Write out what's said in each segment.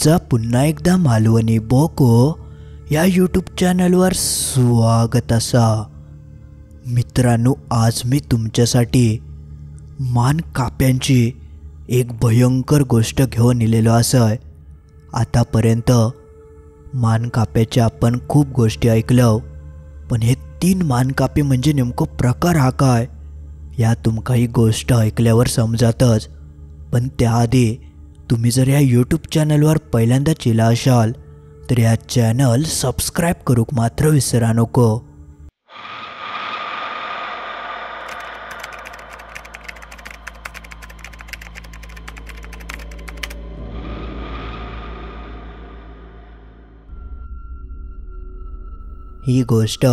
तुमचा पुन्हा एकदा मालवणी बोको या यूट्यूब चॅनलवर स्वागत असा। मित्रांनो, आज मी तुमच्यासाठी मान काप्यांची एक भयंकर गोष्ट घेऊन इलेलो आहे। आतापर्यंत मान काप्याचे आपण खूप गोष्टी ऐकलो, पण हे 3 मान कापे म्हणजे नेमकं प्रकार हा काय या तुमका ही गोष्ट ऐकल्यावर समजातच। पण त्याआधी तुम्ही जर या यूट्यूब चॅनलवर पहिल्यांदाच आला असाल तर या चॅनल सबस्क्राइब करूक मात्र विसरा नको। ही गोष्ट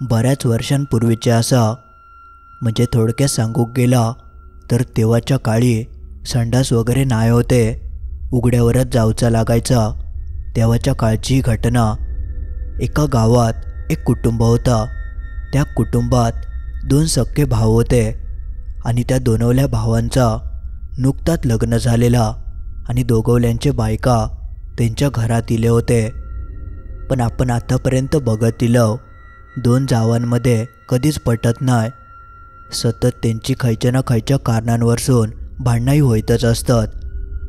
बऱ्याच वर्षांपूर्वीची असा। म्हणजे थोडक्यात सांगूक गेला तर तेव्हाच्या काळी संडास वगैरे नाही होते, उघड्यावरच जाऊचा लागायचा। तेव्हाच्या काळची घटना। एका गावात एक कुटुंब होता। त्या कुटुंबात 2 सख्खे भाऊ होते आणि त्या दोनवल्या भावांचा नुकताच लग्न झालेला आणि दोघवल्यांचे बायका त्यांच्या घरात इले होते। पण आपण आतापर्यंत बघत इलो 2 जावांमध्ये कधीच पटत नाही। सतत त्यांची खयच्या ना खयच्या कारणांवरून भांडणंही होतच असतात।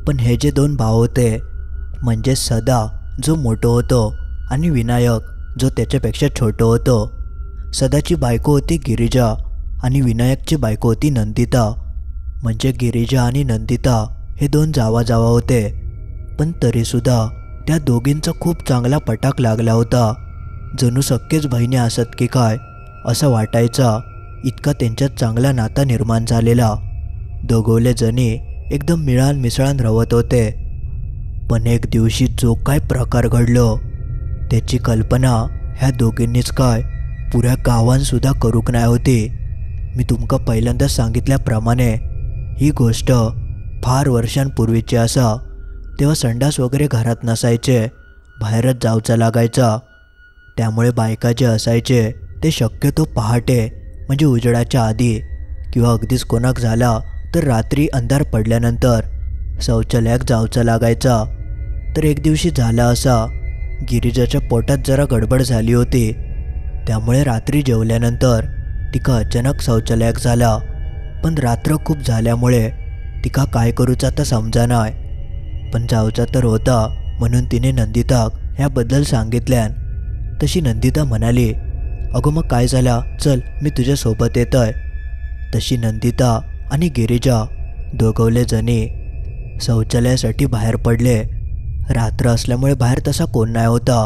पण हे जे 2 भाव होते म्हणजे सदा जो मोठो होतो आणि विनायक जो त्याच्यापेक्षा छोटो होतो। सदाची बायको होती गिरिजा आणि विनायकची बायको होती नंदिता। म्हणजे गिरिजा आणि नंदिता हे 2 जावा होते। पण तरीसुद्धा त्या दोघींचा खूप चांगला पटाक लागला होता। जणू सख्खेच बहिणी असत की काय असं वाटायचा, इतका त्यांच्यात चांगला नाता निर्माण झालेला। दोघवले जणी एकदम मिळान मिसळान राहत होते। पण एक दिवशी जो काय प्रकार घडलो त्याची कल्पना ह्या दोघींनीच काय पुऱ्या गावांसुद्धा करूक नाही होती। मी तुमका पहिल्यांदा सांगितल्याप्रमाणे ही गोष्ट फार वर्षांपूर्वीची असा। तेव्हा संडास वगैरे घरात नसायचे, बाहेरच जाऊचा लागायचा। त्यामुळे बायका जे असायचे ते शक्यतो पहाटे म्हणजे उजेडाच्या आधी किंवा अगदीच कोणाक झाला तर रात्री अंधार पडल्यानंतर शौचालयात जाऊचा लागायचा। तर एक दिवशी झाला असा, गिरिजाच्या पोटात जरा गडबड झाली होती। त्यामुळे रात्री जेवल्यानंतर तिका अचानक शौचालयात झाला। पण रात्र खूप झाल्यामुळे तिका काय करूचा आता समजा नाही। पण जाऊचा तर होता म्हणून तिने नंदिताक ह्याबद्दल सांगितल्यान। तशी नंदिता म्हणाली, अगो मग काय झाला, चल मी तुझ्या सोबत येतोय। तशी नंदिता आणि गिरिजा दोघवले जणी शौचालयासाठी बाहेर पडले। रात्र असल्यामुळे बाहेर तसा कोण नाही होता,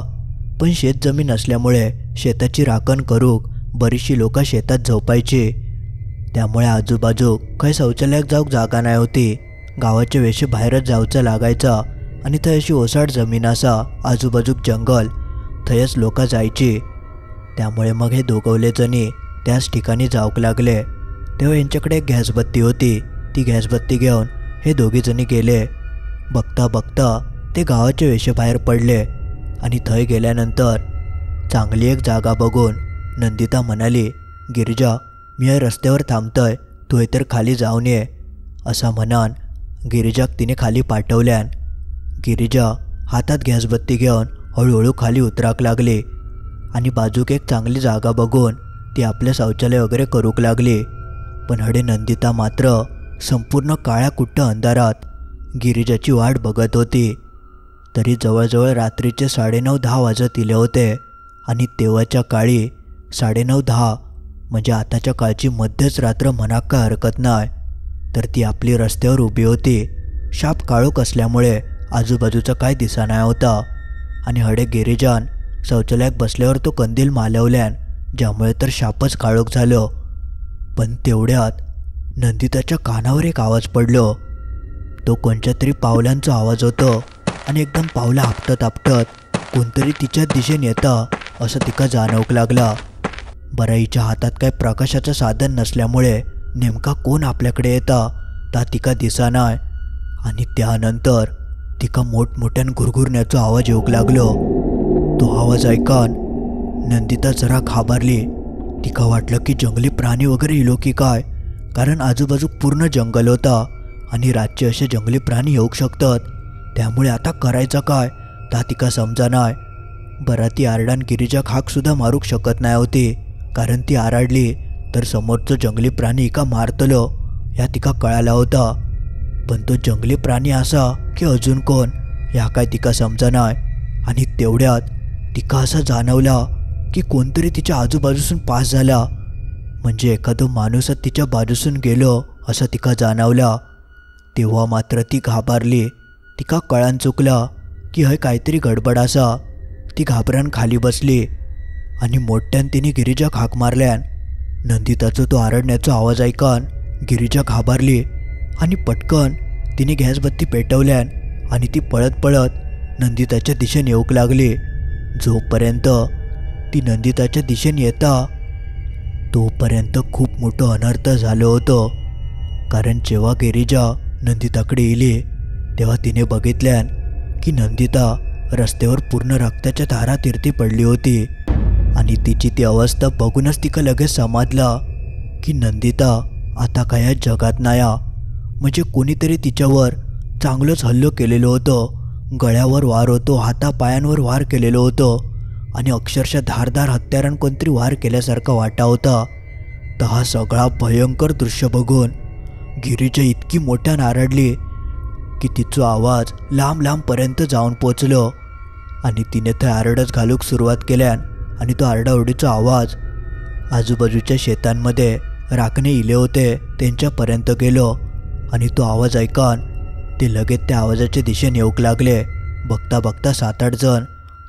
पण शेत जमीन असल्यामुळे शेताची राखण करूक बरीचशी लोक शेतात झोपायची। त्यामुळे आजूबाजू काही शौचालयात जाऊक जागा नाही होती। गावाच्या वेशी बाहेरच जाऊचा लागायचा आणि थंय अशी ओसाड जमीन असा, आजूबाजूक जंगल, थंयच लोक जायची। त्यामुळे मग हे दोघवले जणी त्याच ठिकाणी जाऊक लागले। तेव्हा यांच्याकडे एक गॅसबत्ती होती। ती गॅसबत्ती घेऊन हे दोघी जणी गेले। बघता बघता ते गावाच्या वेशेबाहेर पडले आणि थंय गेल्यानंतर चांगली एक जागा बघून नंदिता म्हणाली, गिरिजा मी या रस्त्यावर थांबतोय, तू तर खाली जाऊन ये। असा म्हणान गिरिजाक तिने खाली पाठवल्यान गिरिजा हातात गॅसबत्ती घेऊन हळूहळू खाली उतराक लागली आणि बाजूक एक चांगली जागा बघून ती आपले शौचालय वगैरे करूक लागली। पण हडे नंदिता मात्र संपूर्ण काळ्या कुट्ट अंधारात गिरिजाची वाट बघत होती। तरी जवळजवळ रात्रीचे 9:30-10 वाजत इले होते आणि तेव्हाच्या काळी 9:30-10 म्हणजे आताच्या काळची मध्यच रात्र म्हणाक काय हरकत नाही। तर ती आपली रस्त्यावर उभी होती। शाप काळोख असल्यामुळे आजूबाजूचा काय दिसा नाही होता आणि हडे गिरिजान शौचालयात बसल्यावर तो कंदील मालवल्यान, ज्यामुळे तर शापच काळोख झालो। पण तेवढ्यात नंदिताच्या कानावर एक आवाज पडलो। तो कोणत्या तरी पावलांचा आवाज होतो आणि एकदम पावलं आपटत आपटत कोणतरी तिच्या दिशेने येता असं तिका जाणवक लागला। बरं, हिच्या हातात काय प्रकाशाचं साधन नसल्यामुळे नेमका कोण आपल्याकडे येता ता तिका दिसा नाही। आणि त्यानंतर तिका मोठमोठ्यान घुरघुरण्याचा आवाज येऊक लागलो। तो आवाज ऐकान नंदिता जरा घाबरली। तिका वाटलं की जंगली प्राणी वगैरे इलो की काय, कारण आजूबाजू पूर्ण जंगल होता आणि रातचे असे जंगली प्राणी येऊ शकतात त्यामुळे आता करायचं काय ता तिका समजा नाही. बरा ती आरडान गिरिजाक हाक सुद्धा मारूक शकत नाही होती, कारण ती आरडली तर समोरचं जंगली प्राणी हिका मारतलो ह्या तिका कळाला होता. पण तो जंगली प्राणी असा की अजून कोण ह्या काय तिका समजा नाही. आणि तेवढ्यात तिका असं जाणवला की कोणतरी तिच्या आजूबाजूसून पास झाला, म्हणजे एखादं माणूसच तिच्या बाजूसून गेलो असं तिका जाणवला. तेव्हा मात्र ती घाबरली. तिका कळान चुकला की हय काहीतरी गडबड असा. ती घाबरान खाली बसली आणि मोठ्यान तिने गिरिजाक हाक मारल्यान नंदिताचा तो आरडण्याचा आवाज ऐकान गिरिजा घाबरली आणि पटकन तिने गॅसबत्ती पेटवल्यान आणि ती पळत पळत नंदिताच्या दिशेने येऊक लागली. जोपर्यंत ती नंदिताच्या दिशेने येता तोपर्यंत खूप मोठं अनर्थ झालं होतं. कारण जेव्हा गिरिजा नंदिताकडे येली तेव्हा तिने बघितल्यान की नंदिता रस्त्यावर पूर्ण रक्ताच्या धारा तीर्थी पडली होती. आणि तिची ती अवस्था बघूनच तिका लगेच समजला की नंदिता आता काय या जगात नाया. म्हणजे कोणीतरी तिच्यावर चांगलंच हल्लो केलेलं होतं. गळ्यावर वार होतो, हातापायांवर वार केलेलं होतं आणि अक्षरशः धारदार हत्यारान कोणतरी वार केल्यासारखा वाटा होता. तर हा सगळा भयंकर दृश्य बघून गिरिजा इतकी मोठ्यानं आरडली की तिचा आवाज लांब लांबपर्यंत जाऊन पोचलो. आणि तिने ते आरडच घालूक सुरुवात केल्यान आणि तो आरडाओरडीचा आवाज आजूबाजूच्या शेतांमध्ये राखणे इले होते त्यांच्यापर्यंत गेलो. आणि तो आवाज ऐकान ते लगेच त्या आवाजाच्या दिशेने येऊक लागले. बघता बघता 7-8 जण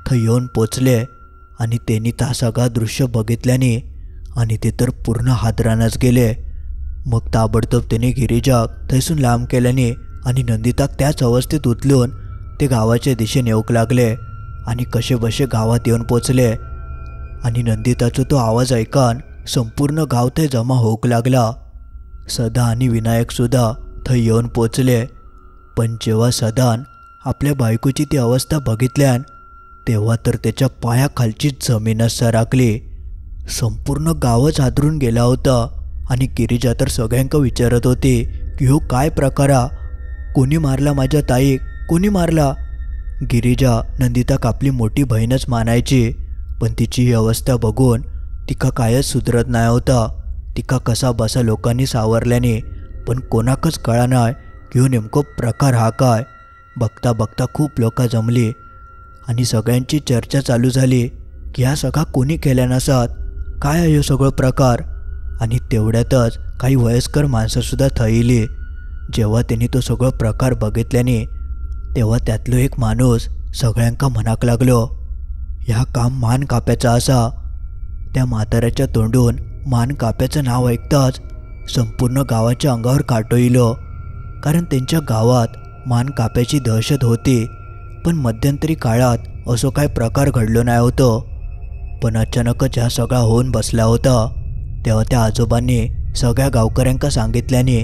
थंय येऊन पोचले आणि त्यांनी ता सगळा दृश्य बघितल्याने आणि ते तर पूर्ण हादरानच गेले. मग ताबडतोब त्याने गिरिजाक थैसून लांब केल्याने आणि नंदिताक त्याच अवस्थेत उचलून ते गावाच्या दिशेने येऊक लागले आणि कसेबसे गावात येऊन पोचले. आणि नंदिताचा तो आवाज ऐकान संपूर्ण गाव ते जमा होऊक लागला. सदा आणि विनायकसुद्धा थंय येऊन पोचले. पण जेव्हा सदान आपल्या बायकोची ती अवस्था बघितल्यान तेव्हा तर त्याच्या पायाखालची जमीनच सरकली. संपूर्ण गावच हादरून गेला होता. आणि गिरिजा तर सगळ्यांका विचारत होती की हो काय प्रकारा, कोणी मारला माझ्या ताईक, कोणी मारला. गिरिजा नंदिताक आपली मोठी बहीणच मानायची, पण तिची ही अवस्था बघून तिका कायच सुधरत नाही होता. तिका कसा बसा लोकांनी सावरल्याने पण कोणाकच कळा नाही की हो नेमको प्रकार हा काय. बघता बघता खूप लोक जमली आणि सगळ्यांची चर्चा चालू झाली की हा सगळा कोणी केल्या नसात, काय आहे हो सगळं प्रकार. आणि तेवढ्यातच काही वयस्कर माणसंसुद्धा थैली. जेव्हा त्यांनी तो सगळं प्रकार बघितल्याने तेव्हा त्यातलो एक माणूस सगळ्यांका म्हणाक लागलो ह्या काम मान काप्याचा असा. त्या म्हाताऱ्याच्या तोंडून मान काप्याचं नाव ऐकताच संपूर्ण गावाच्या अंगावर काटो इलो. कारण त्यांच्या गावात मान काप्याची दहशत होती, पण मध्यंतरी काळात असो काय प्रकार घडलो नाही होतो. पण अचानकच ह्या सगळा होऊन बसला होता. तेव्हा त्या आजोबांनी सगळ्या गावकऱ्यांका सांगितल्याने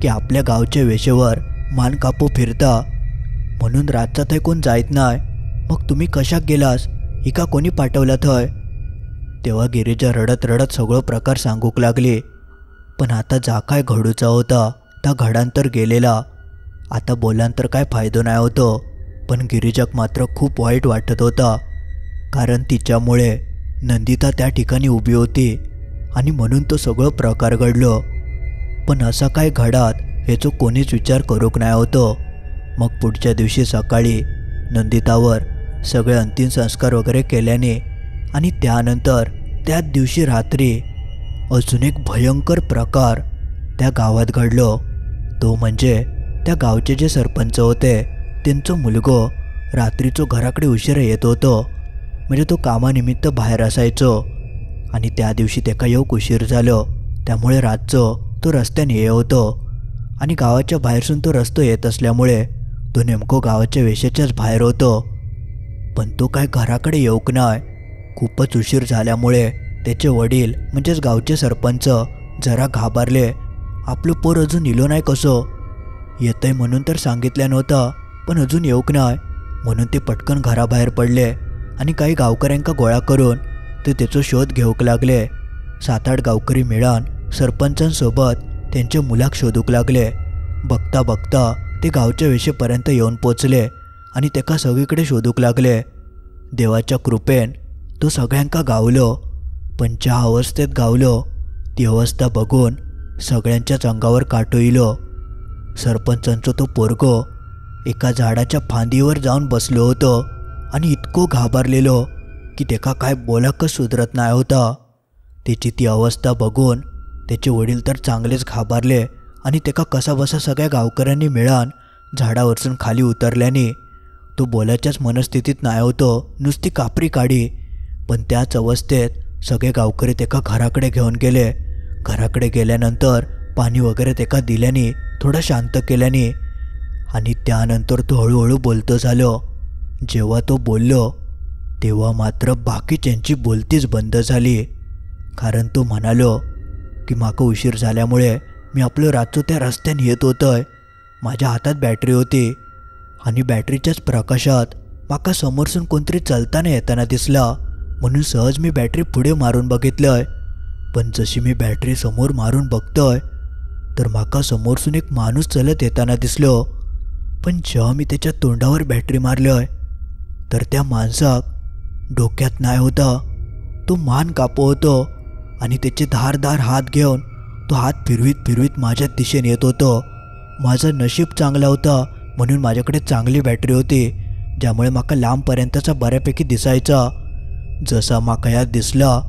की आपल्या गावच्या वेशेवर मान कापू फिरता, म्हणून रातचा थंय कोण जायत नाही. मग तुम्ही कशाक गेलास, हिका कोणी पाठवला थंय. तेव्हा गिरिजा रडत रडत सगळं प्रकार सांगूक लागली. पण आता जा काय घडूचा होता त्या घडांतर गेलेला. आता बोलांतर काय फायदो नाही होतो. पण गिरिजाक मात्र खूप वाईट वाटत होता, कारण तिच्यामुळे नंदिता त्या ठिकाणी उभी होती आणि म्हणून तो सगळं प्रकार घडलो. पण असा काय घडात ह्याचो कोणीच विचार करूक नाही होतो. मग पुढच्या दिवशी सकाळी नंदितावर सगळे अंतिम संस्कार वगैरे केल्याने आणि त्यानंतर त्याच दिवशी रात्री अजून एक भयंकर प्रकार त्या गावात घडलो. तो म्हणजे त्या गावचे जे सरपंच होते त्यांचं मुलगो रात्रीचो घराकडे उशिरा येत होतो. म्हणजे तो कामानिमित्त बाहेर असायचो आणि त्या दिवशी त्याका येऊक उशीर झालो. त्यामुळे रातचो तो रस्त्याने ये होतो आणि गावाच्या बाहेरसून तो रस्तो येत असल्यामुळे तो नेमको गावाच्या वेशेच्याच बाहेर होतो. पण तो काय घराकडे येऊक नाही. खूपच उशीर झाल्यामुळे त्याचे वडील म्हणजेच गावचे सरपंच जरा घाबरले. आपलं पोर अजून इलो नाही कसो, येतंय म्हणून तर सांगितल्या नव्हता पण अजून येऊक नाही. म्हणून ते पटकन घराबाहेर पडले आणि काही गावकऱ्यांका गोळा करून ते त्याचा शोध घेऊक लागले. 7-8 गावकरी मिळून सरपंचांसोबत त्यांच्या मुलाक शोधूक लागले. बघता बघता ते गावच्या वेशेपर्यंत येऊन पोचले आणि तेका सगळीकडे शोधूक लागले. देवाच्या कृपेन तो सगळ्यांका गावलो, पण ज्या अवस्थेत गावलो ती अवस्था बघून सगळ्यांच्याच अंगावर काटो इलो. सरपंचांचो तो पोरगो एका झाडाच्या फांदीवर जाऊन बसलो होतो आणि इतको घाबरलेलो की तेका काय बोलाकच सुधरत नाही होता. त्याची ती अवस्था बघून त्याचे वडील तर चांगलेच घाबरले आणि तेका कसाबसा सगळ्या गावकऱ्यांनी मिळून झाडावरसून खाली उतरल्याने तो बोलाच्याच मनस्थितीत नाही होतो, नुसती कापरी काढी. पण त्याच अवस्थेत सगळे गावकरी तेका घराकडे घेऊन गेले. घराकडे गेल्यानंतर पाणी वगैरे तेका दिल्याने थोडा शांत केल्याने आणि त्यानंतर तो हळूहळू बोलतो झालो. जेव्हा तो बोललो तेव्हा मात्र बाकीच्यांची बोलतीच बंद झाली. कारण तो म्हणालो की माका उशीर झाल्यामुळे मी आपलं रातचो त्या रस्त्याने येत होतंय. माझ्या हातात बॅटरी होती आणि बॅटरीच्याच प्रकाशात माका समोरसून कोणतरी चालताना येताना दिसला, म्हणून सहज मी बॅटरी पुढे मारून बघितलंय. पण जशी मी बॅटरी समोर मारून बघतोय तर माका समोरसून एक माणूस चालत येताना दिसलो. पण जेव्हा मी त्याच्या तोंडावर बॅटरी मारलोय तर त्या माणसाक डोक्यात नाही होता, तो मान कापो होतो आणि त्याचे धारदार हात घेऊन तो हात फिरवीत फिरवीत माझ्या दिशेने येत होतो. माझं नशीब चांगलं होतं म्हणून माझ्याकडे चांगली बॅटरी होती, ज्यामुळे माका लांबपर्यंतचा बऱ्यापैकी दिसायचा. जसा माका यात दिसला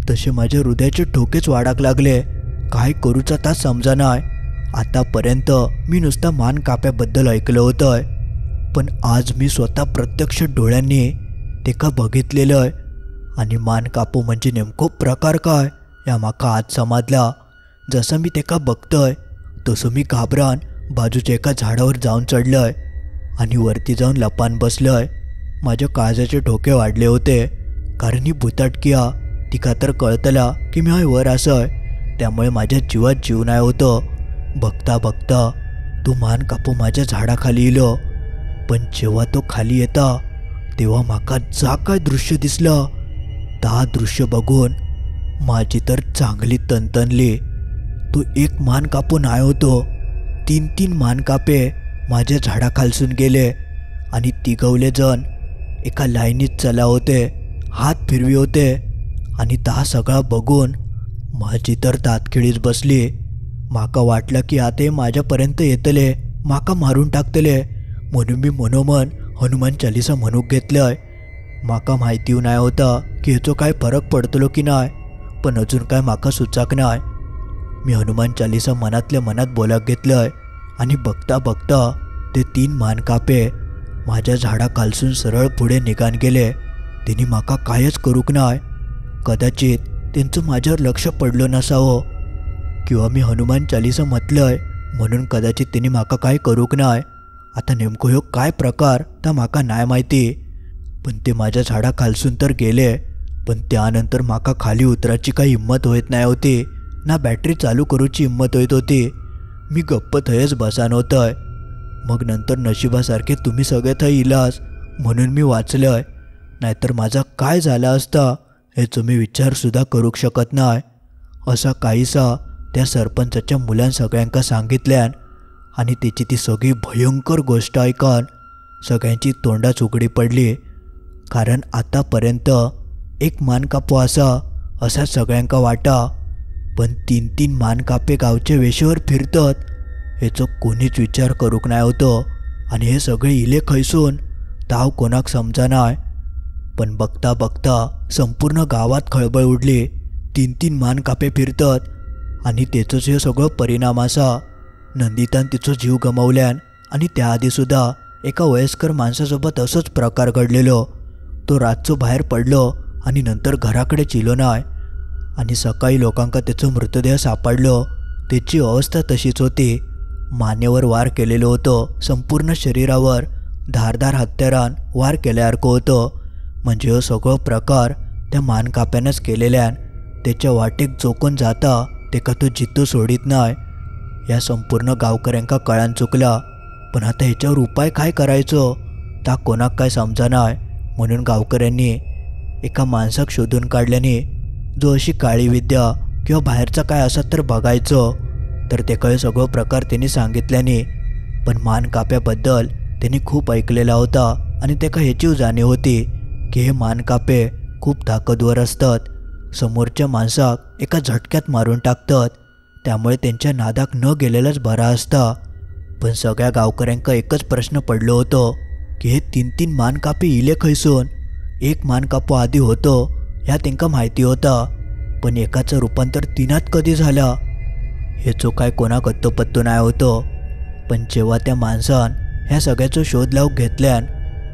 तसे माझ्या हृदयाचे ठोकेच वाढाक लागले. काय करूचा ता समजा नाही. आतापर्यंत मी नुसता मान काप्याबद्दल ऐकलं होतं, पण आज मी स्वतः प्रत्यक्ष डोळ्यांनी तेका बघितलेलं आणि मान कापो म्हणजे नेमको प्रकार काय या माका आज समजला. जसं मी तेका बघतोय तसं मी घाबरान बाजूच्या एका झाडावर जाऊन चढलंय आणि वरती जाऊन लपान बसलंय. माझ्या काळजाचे ठोके वाढले होते, कारण ही भुताटकिया तिका तर कळतला की मी हाय वर असय, त्यामुळे माझ्या जीवात जीव नाही होतं. बघता बघता तो मान कापो माझ्या झाडाखाली इलो. पण जेव्हा तो खाली येता तेव्हा माका जा काय दृश्य दिसलं ता दृश्य बघून माझी तर चांगली तणतणली. तो एक मान कापो नाही होतो, 3-3 मान कापे माझ्या झाडाखालसून गेले आणि तिघवले जण एका लाईनीत चला होते, हात फिरवी होते. आणि ता सगळा बघून माझी तर तातखिळीच बसली. माका वाटलं की आता माझ्यापर्यंत येतले, माका मारून टाकतले, म्हणून मी मनोमन हनुमान चालीसा म्हणूक घेतलंय. माका माहिती नाही होता की ह्याचो काय फरक पडतलो की नाही, पण अजून काय माका सुचाक नाही. मी हनुमान चालीसा मनातल्या मनात बोलाक घेतलंय आणि बघता बघता ते 3 मानकापे माझ्या झाडाखालसून सरळ पुढे निघान गेले. त्यांनी माका कायच करूक नाही. कदाचित त्यांचं माझ्यावर लक्ष पडलं नसावं किंवा मी हनुमान चालीसा म्हटलंय म्हणून कदाचित त्यांनी माका काय करूक नाही. आता नेमकं ह्यो काय प्रकार ता माका नाही माहिती. पण ते माझ्या झाडाखालसून तर गेले, पण त्यानंतर माका खाली उतराची काही हिंमत होत नाही होती, ना बॅटरी चालू करूची हिंमत होत होती. मी गप्प थयच बसान होतंय. मग नंतर नशिबासारखे तुम्ही सगळे थंय इलास म्हणून मी वाचलंय, नाहीतर माझा काय झाला असता ह्याचं मी विचारसुद्धा करूक शकत नाही. असा काहीसा त्या सरपंचाच्या मुलां सगळ्यांका सांगितल्यान आणि त्याची ती सगळी भयंकर गोष्ट ऐकून सगळ्यांची तोंडाच उघडी पडली. कारण आतापर्यंत एक मानकापो असा सगळ्यांका वाटा, पण 3-3 मानकापे गावच्या वेशेवर फिरतात ह्याचो कोणीच विचार करूक नाही होतो. आणि हे सगळे इले खैसून ताव कोणाक समजा नाही. पण बघता बघता संपूर्ण गावात खळबळ उडली. 3-3 मानकापे फिरतात आणि त्याचंच हे सगळं परिणाम असा. नंदितान तिचो जीव गमावल्यान आणि त्याआधीसुद्धा एका वयस्कर माणसासोबत असंच प्रकार घडलेलो. तो रातचो बाहेर पडलो आणि नंतर घराकडे चिलो नाही आणि सकाळी लोकांका त्याचा मृतदेह सापडलो. त्याची अवस्था तशीच होती. मानेवर वार केलेलं होतं, संपूर्ण शरीरावर धारदार हत्यारान वार केल्यासारखं होतं. म्हणजे हो सगळं प्रकार त्या मानकाप्यानंच केलेल्यान त्याच्या वाटेक जोकून जाता तेका तो जित्तो सोडित नाही. या संपूर्ण गावकऱ्यांका कळान चुकला, पण आता ह्याच्यावर उपाय काय करायचो ता कोणाक काय समजा नाही. म्हणून गावकऱ्यांनी एका माणसाक शोधून काढल्याने जो अशी काळी विद्या किंवा बाहेरचा काय असत तर बघायचं, तर ते काही सगळं प्रकार त्यांनी सांगितल्याने पण मानकाप्याबद्दल त्यांनी खूप ऐकलेला होता आणि त्याका ह्याची जाणीव होती की हे मानकापे खूप ताकदवर असतात, समोरच्या माणसाक एका झटक्यात मारून टाकतात, त्यामुळे त्यांच्या नादाक न गेलेलाच बरा असता. पण सगळ्या गावकऱ्यांका एकच प्रश्न पडलो होतो की हे 3-3 मानकापे इले खैसून. एक मानकापो आधी होतो ह्या त्यांका माहिती होता, पण एकाचं रूपांतर 3त कधी झाला हेचो काय कोणाक पत्तो नाही होतो. पण जेव्हा त्या माणसान ह्या सगळ्याचो शोध लावून घेतल्यान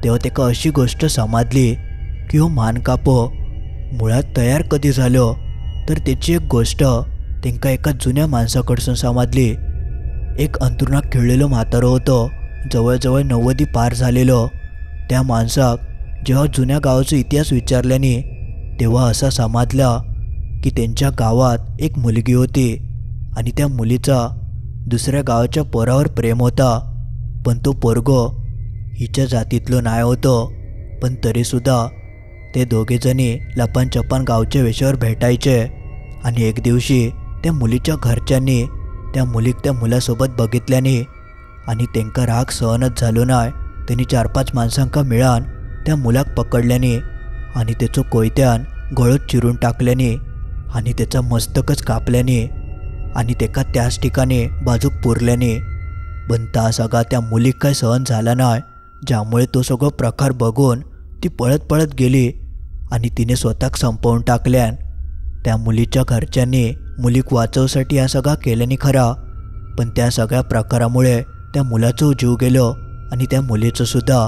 तेव्हा त्याका अशी गोष्ट समजली की हो मानकापो मुळात तयार कधी झालो. तर त्याची एक गोष्ट त्यांका एका जुन्या माणसाकडसून समजली. एक अंथरुणात खिळलेलो म्हातारं होतं, जवळजवळ 90 पार झालेलो. त्या माणसाक जेव्हा जुन्या गावाचा इतिहास विचारल्याने तेव्हा असा समजला की त्यांच्या गावात एक मुलगी होती आणि त्या मुलीचा दुसऱ्या गावाच्या पोरावर प्रेम होता, पण तो पोरगो हिच्या जातीतलो नाही होतो. पण तरीसुद्धा ते दोघेजणी लपानछपान गावच्या वेशावर भेटायचे आणि एक दिवशी त्या मुलीच्या घरच्यांनी त्या मुलीक त्या मुलासोबत बघितल्याने आणि त्यांका राग सहनच झालो नाही. त्यांनी 4-5 माणसांका मिळान त्या मुलाक पकडल्याने आणि त्याचो कोयत्यान गळोच चिरून टाकल्याने आणि त्याचा मस्तकच कापल्याने आणि त्याका त्याच ठिकाणी बाजूक पुरल्याने. पण ता सगळा त्या मुलीक काय सहन झाला नाही, ज्यामुळे तो सगळं प्रकार बघून ती पळत पळत गेली आणि तिने स्वतःक संपवून टाकल्यान. त्या मुलीच्या घरच्यांनी मुलीक वाचवसाठी हा सगळा केल्याने खरा, पण त्या सगळ्या प्रकारामुळे त्या मुलाचं जीव गेलो आणि त्या मुलीचं सुद्धा.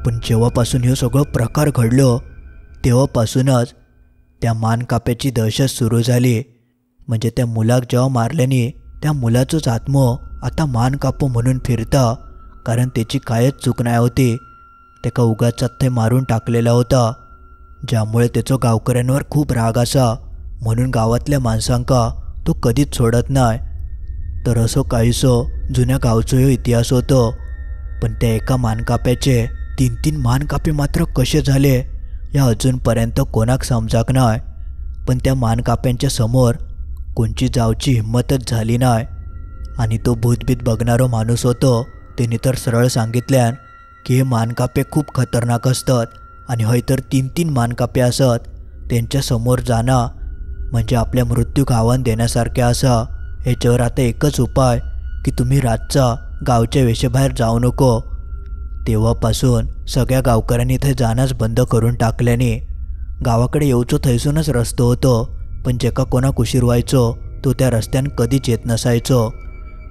पण जेव्हापासून हे सगळं प्रकार घडलो तेव्हापासूनच त्या मानकाप्याची दहशत सुरू झाली. म्हणजे त्या मुलाक जेव्हा मारल्याने त्या मुलाचंच आत्मो आता मानकापो म्हणून फिरता, कारण त्याची कायच चूक नाही होती. त्याका उगाच ते मारून टाकलेला होता, ज्यामुळे त्याचा गावकऱ्यांवर खूप राग असा, म्हणून गावातल्या माणसांका तो कधीच सोडत नाही. तर असो काहीसो जुन्या गावचो ह्यो इतिहास होतो. पण त्या एका मानकाप्याचे 3-3 मानकापे मात्र कसे झाले या अजूनपर्यंत कोणाक समजाक नाही. पण त्या मानकाप्यांच्या समोर कोणची जावची हिंमतच झाली नाही. आणि तो भूतभीत बघणारो माणूस होतो त्याने तर सरळ सांगितल्यान की हे मानकापे खूप खतरनाक असतात आणि हय तर 3-3 मानकापे असत. त्यांच्या समोर जाणं म्हणजे आपल्या मृत्यूक आव्हान देण्यासारखे असा. ह्याच्यावर आता एकच उपाय की तुम्ही रातचा गावच्या वेशेबाहेर जाऊ नको. तेव्हापासून सगळ्या गावकऱ्यांनी इथे जाणंच बंद करून टाकल्याने गावाकडे येऊचो थैसूनच रस्तो होतो, पण जेका कोणाक उशीर व्हायचो तो त्या रस्त्यान कधीच येत नसायचो.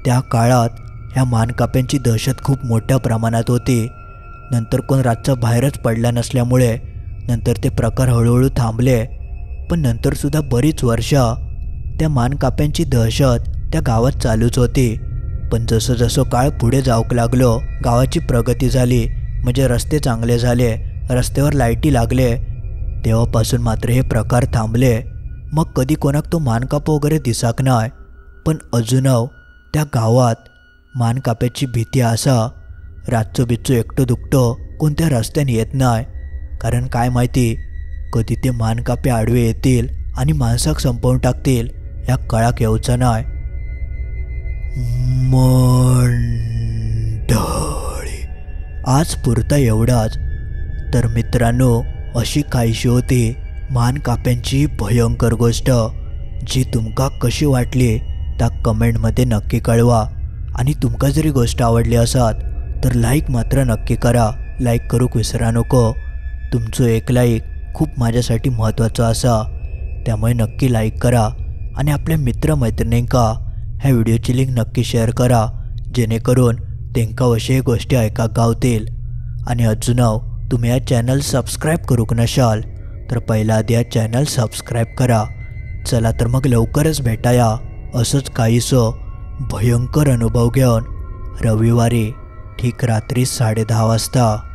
त्या काळात ह्या मानकाप्यांची दहशत खूप मोठ्या प्रमाणात होती. नंतर कोण रातचा बाहेरच पडला नसल्यामुळे नंतर ते प्रकार हळूहळू थांबले. पण नंतरसुद्धा बरीच वर्ष त्या मानकाप्यांची दहशत त्या गावात चालूच होती. पण जसं जसं काळ पुढे जाऊक लागलो गावाची प्रगती झाली, म्हणजे रस्ते चांगले झाले, रस्त्यावर लाईटी लागले, तेव्हापासून मात्र हे प्रकार थांबले. मग कधी कोणाक तो मानकाप वगैरे दिसाक नाही. पण अजूनव त्या गावात मानकाप्याची भीती असा. रातचो बिच्चो एकटो दुकटो कोणत्या रस्त्याने येत नाही, कारण काय माहिती कधी ते मानकापे आडवे येतील आणि माणसाक संपवून टाकतील या कळाक येऊचा नाही. मंडळी, आज पुरता एवढाच. तर मित्रांनो, अशी काहीशी होती मानकाप्यांची भयंकर गोष्ट. जी तुमका कशी वाटली त्या कमेंटमध्ये नक्की कळवा. आणि तुमका जरी गोष्ट आवडली असत तर लाईक मात्र नक्की करा. लाईक करूक विसरा नको. तुमचं एक लाईक खूप माझ्यासाठी महत्त्वाचं असा, त्यामुळे नक्की लाईक करा आणि आपल्या मित्रमैत्रिणींका ह्या व्हिडिओची लिंक नक्की शेअर करा, जेणेकरून त्यांका अशा गोष्टी ऐकाक गावतील. आणि अजूनव तुम्ही या चॅनल सबस्क्राईब करूक नशाल तर पहिला आधी या चॅनल सबस्क्राईब करा. चला तर मग लवकरच भेटाया असंच काहीसं भयंकर अनुभव घेऊन रविवारी ठीक रात्री 10:30 वाजता.